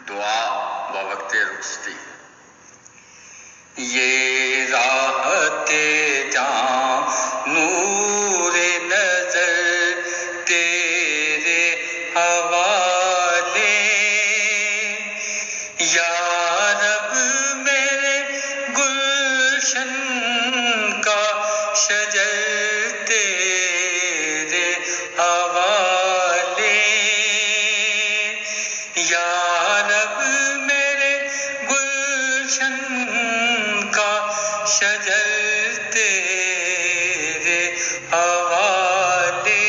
دعا بوقت رخصتی۔ یہ راحت جاں نور نظر تیرے حوالے، یا رب میرے گلشن کا شجر تیرے حوالے، یا رب میرے گلشن کا شجر تیرے حوالے،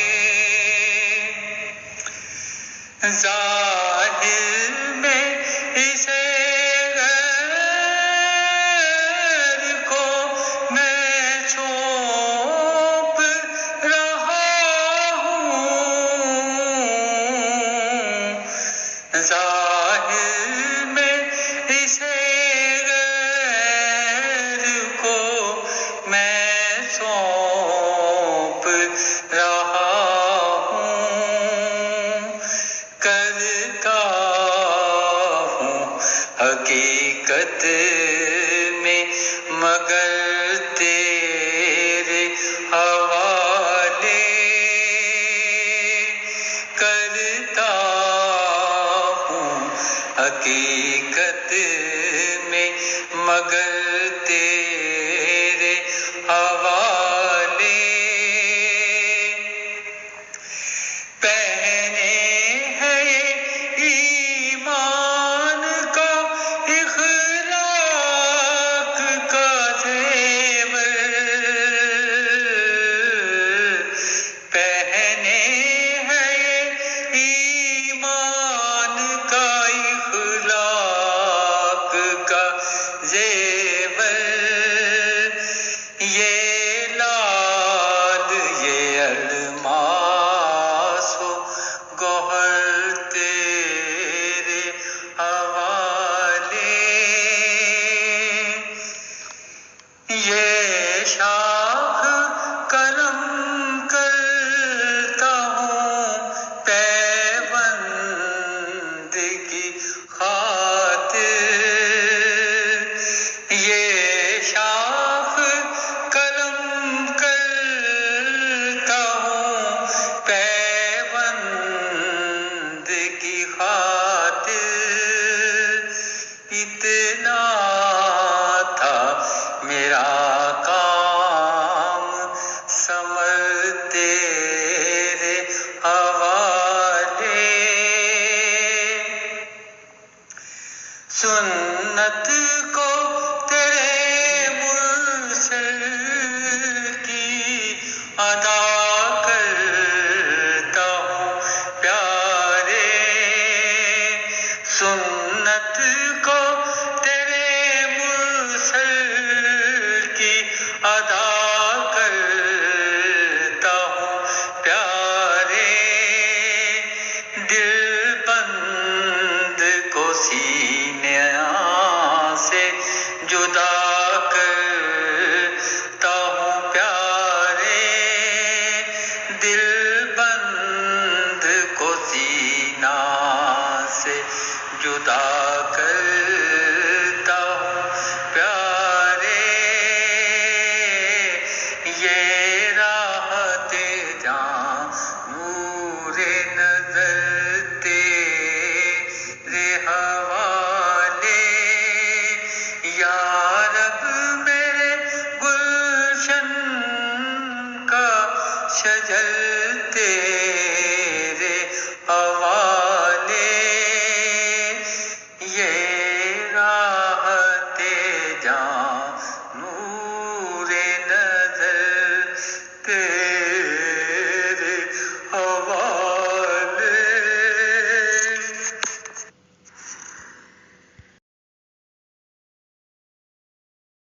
ظاہر میں اسے غیر کو میں چھوپ رہا ہوں، ظاہر میں اسے غیر کو میں سونپ رہا ہوں، کرتا ہوں حقیقت میں مگر تیرے حوالے، کرتا ہوں حقیقت میں مگر تیرے حوالے، پہنے ہے ایمان کا اخلاق کا زیور، پہنے ہے ایمان کا اخلاق کا زیور، یہ لال یہ الماس و گوہر تیرے حوالے، یہ شاخ قلم کرتا ہوں پیوند کی خاطر، یہ شاخ قلم کرتا ہوں پیوند کی خاطر، اتنا تھا میرا کام ثمر تیرے حوالے، سنت کو تیرے مرسل کی ادا کرتا ہوں پیارے، سنت کو تیرے مرسل کی ادا کرتا ہوں پیارے، دل بند کو سینے سے جدا کرتا ہوں پیارے، دل بند کو سینہ سے جدا کرتا ہوں پیارے، یہ راحت جاں نور نظر تیرے حوالے، یا رب میرے گلشن کا شجر تیرے